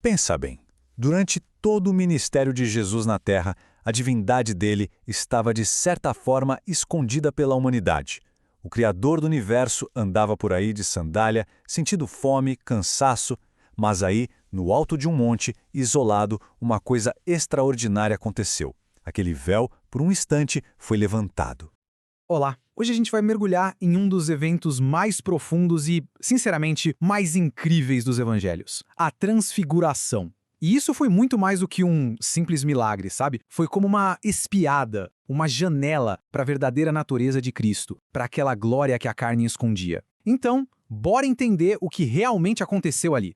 Pensa bem, durante todo o ministério de Jesus na Terra, a divindade dele estava de certa forma escondida pela humanidade. O Criador do Universo andava por aí de sandália, sentindo fome, cansaço, mas aí, no alto de um monte, isolado, uma coisa extraordinária aconteceu. Aquele véu, por um instante, foi levantado. Olá! Hoje a gente vai mergulhar em um dos eventos mais profundos e, sinceramente, mais incríveis dos evangelhos: a Transfiguração. E isso foi muito mais do que um simples milagre, sabe? Foi como uma espiada, uma janela para a verdadeira natureza de Cristo, para aquela glória que a carne escondia. Então, bora entender o que realmente aconteceu ali.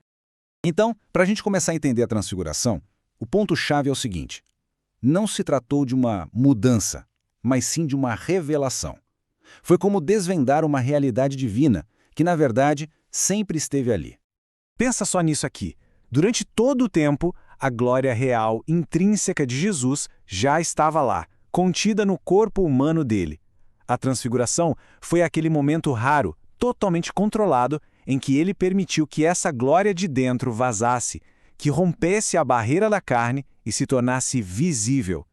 Então, para a gente começar a entender a transfiguração, o ponto-chave é o seguinte: não se tratou de uma mudança, mas sim de uma revelação. Foi como desvendar uma realidade divina, que na verdade sempre esteve ali. Pensa só nisso aqui. Durante todo o tempo, a glória real, intrínseca de Jesus já estava lá, contida no corpo humano dele. A transfiguração foi aquele momento raro, totalmente controlado, em que ele permitiu que essa glória de dentro vazasse, que rompesse a barreira da carne e se tornasse visível.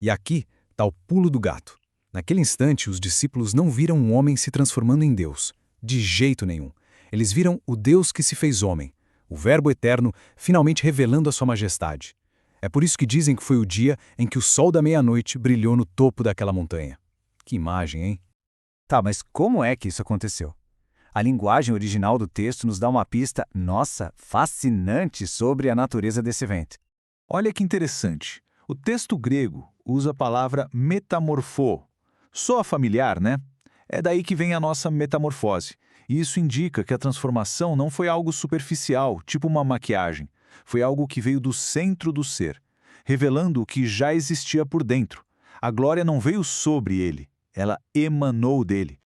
E aqui está o pulo do gato. Naquele instante, os discípulos não viram um homem se transformando em Deus. De jeito nenhum. Eles viram o Deus que se fez homem, o Verbo eterno, finalmente revelando a sua majestade. É por isso que dizem que foi o dia em que o sol da meia-noite brilhou no topo daquela montanha. Que imagem, hein? Tá, mas como é que isso aconteceu? A linguagem original do texto nos dá uma pista, nossa, fascinante sobre a natureza desse evento. Olha que interessante. O texto grego usa a palavra metamorfô. Soa familiar, né? É daí que vem a nossa metamorfose. E isso indica que a transformação não foi algo superficial, tipo uma maquiagem. Foi algo que veio do centro do ser, revelando o que já existia por dentro. A glória não veio sobre ele, ela emanou dele.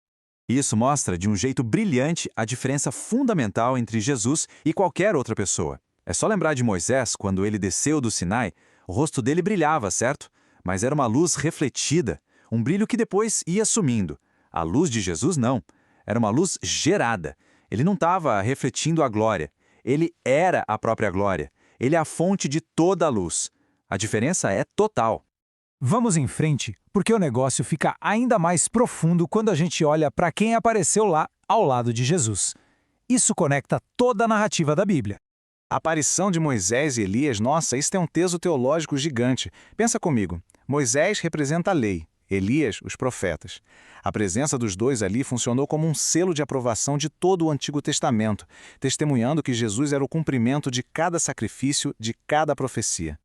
Isso mostra de um jeito brilhante a diferença fundamental entre Jesus e qualquer outra pessoa. É só lembrar de Moisés, quando ele desceu do Sinai, o rosto dele brilhava, certo? Mas era uma luz refletida, um brilho que depois ia sumindo. A luz de Jesus não. Era uma luz gerada. Ele não estava refletindo a glória. Ele era a própria glória. Ele é a fonte de toda a luz. A diferença é total. Vamos em frente, porque o negócio fica ainda mais profundo quando a gente olha para quem apareceu lá ao lado de Jesus. Isso conecta toda a narrativa da Bíblia. A aparição de Moisés e Elias, nossa, isso tem um peso teológico gigante. Pensa comigo, Moisés representa a lei, Elias, os profetas. A presença dos dois ali funcionou como um selo de aprovação de todo o Antigo Testamento, testemunhando que Jesus era o cumprimento de cada sacrifício, de cada profecia.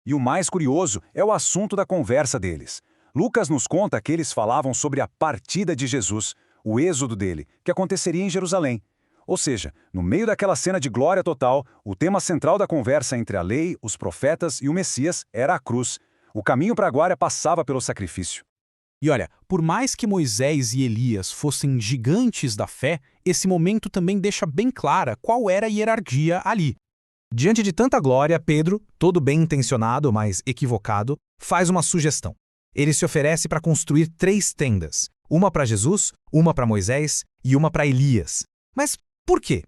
E o mais curioso é o assunto da conversa deles. Lucas nos conta que eles falavam sobre a partida de Jesus, o êxodo dele, que aconteceria em Jerusalém. Ou seja, no meio daquela cena de glória total, o tema central da conversa entre a lei, os profetas e o Messias era a cruz. O caminho para a glória passava pelo sacrifício. E olha, por mais que Moisés e Elias fossem gigantes da fé, esse momento também deixa bem clara qual era a hierarquia ali. Diante de tanta glória, Pedro, todo bem intencionado, mas equivocado, faz uma sugestão. Ele se oferece para construir 3 tendas, uma para Jesus, uma para Moisés e uma para Elias. Mas por quê?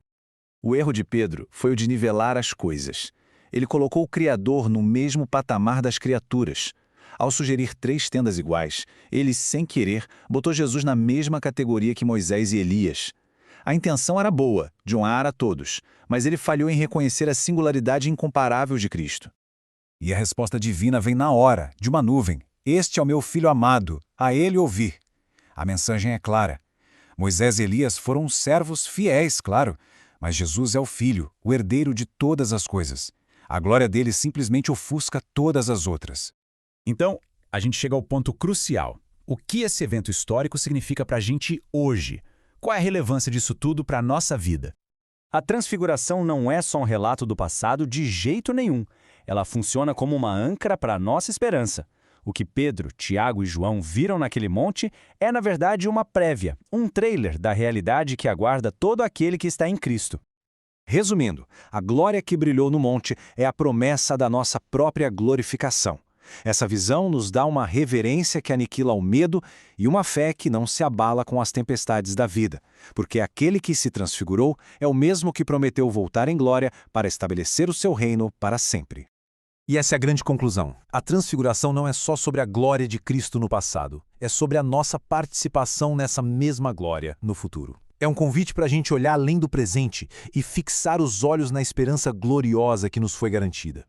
O erro de Pedro foi o de nivelar as coisas. Ele colocou o Criador no mesmo patamar das criaturas. Ao sugerir 3 tendas iguais, ele, sem querer, botou Jesus na mesma categoria que Moisés e Elias. A intenção era boa, de honrar a todos, mas ele falhou em reconhecer a singularidade incomparável de Cristo. E a resposta divina vem na hora, de uma nuvem. Este é o meu filho amado, a ele ouvi. A mensagem é clara. Moisés e Elias foram servos fiéis, claro, mas Jesus é o filho, o herdeiro de todas as coisas. A glória dele simplesmente ofusca todas as outras. Então, a gente chega ao ponto crucial. O que esse evento histórico significa para a gente hoje? Qual é a relevância disso tudo para a nossa vida? A transfiguração não é só um relato do passado de jeito nenhum. Ela funciona como uma âncora para a nossa esperança. O que Pedro, Tiago e João viram naquele monte é, na verdade, uma prévia, um trailer da realidade que aguarda todo aquele que está em Cristo. Resumindo, a glória que brilhou no monte é a promessa da nossa própria glorificação. Essa visão nos dá uma reverência que aniquila o medo e uma fé que não se abala com as tempestades da vida, porque aquele que se transfigurou é o mesmo que prometeu voltar em glória para estabelecer o seu reino para sempre. E essa é a grande conclusão. A transfiguração não é só sobre a glória de Cristo no passado, é sobre a nossa participação nessa mesma glória no futuro. É um convite para a gente olhar além do presente e fixar os olhos na esperança gloriosa que nos foi garantida.